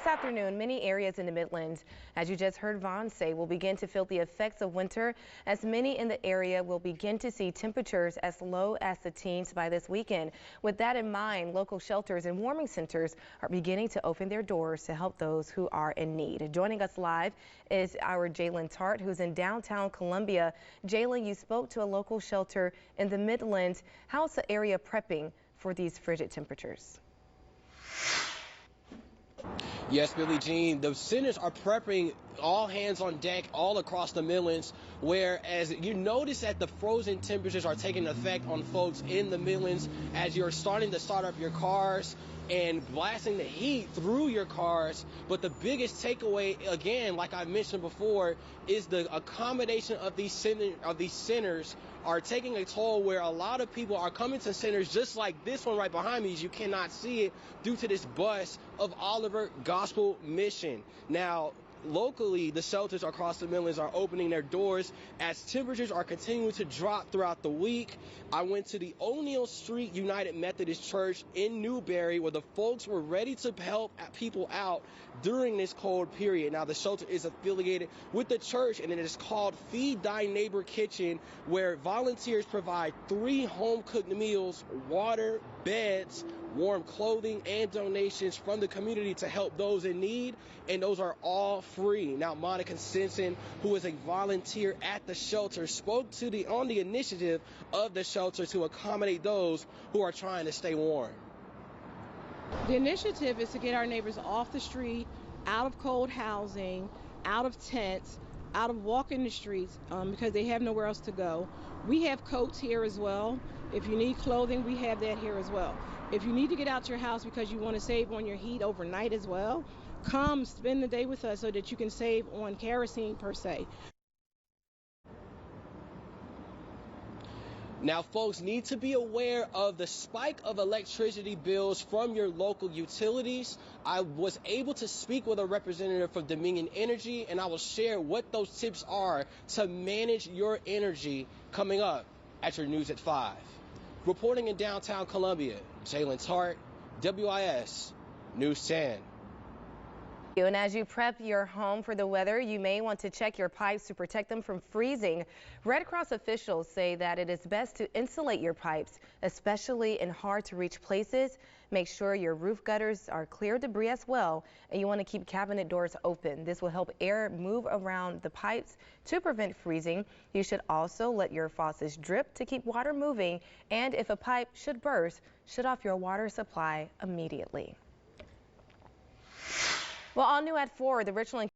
afternoon, many areas in the Midlands, as you just heard Vaughn say, will begin to feel the effects of winter, as many in the area will begin to see temperatures as low as the teens by this weekend. With that in mind, local shelters and warming centers are beginning to open their doors to help those who are in need. Joining us live is our Jalen Tart, who's in downtown Columbia. Jalen, you spoke to a local shelter in the Midlands. How's the area prepping for these frigid temperatures? Yes, Billie Jean, the centers are prepping all hands on deck all across the Midlands, whereas you notice that the frozen temperatures are taking effect on folks in the Midlands as you're starting to start up your cars and blasting the heat through your cars. But the biggest takeaway, again, like I mentioned before, is the accommodation of these centers are taking a toll, where a lot of people are coming to centers just like this one right behind me, as you cannot see it, due to this bus of Oliver Gospel Mission. Now, locally, the shelters across the Midlands are opening their doors as temperatures are continuing to drop throughout the week. I went to the Street United Methodist Church in Newberry, where the folks were ready to help people out during this cold period. Now, the shelter is affiliated with the church, and it is called Feed Thy Neighbor Kitchen, where volunteers provide 3 home-cooked meals, water, beds, warm clothing, and donations from the community to help those in need, and those are all free. Now, Monica Simpson, who is a volunteer at the shelter, spoke on the initiative of the shelter to accommodate those who are trying to stay warm. The initiative is to get our neighbors off the street, out of cold housing, out of tents, out of walking the streets, because they have nowhere else to go. We have coats here as well. If you need clothing, we have that here as well. If you need to get out your house because you want to save on your heat overnight as well, come spend the day with us so that you can save on kerosene per se. Now, folks need to be aware of the spike of electricity bills from your local utilities. I was able to speak with a representative from Dominion Energy, and I will share what those tips are to manage your energy coming up at your News at 5. Reporting in downtown Columbia, Jalen Tart, WIS News 10. And as you prep your home for the weather, you may want to check your pipes to protect them from freezing. Red Cross officials say that it is best to insulate your pipes, especially in hard-to-reach places. Make sure your roof gutters are clear of debris as well, and you want to keep cabinet doors open. This will help air move around the pipes to prevent freezing. You should also let your faucets drip to keep water moving, and if a pipe should burst, shut off your water supply immediately. Well, all new at 4, the Richland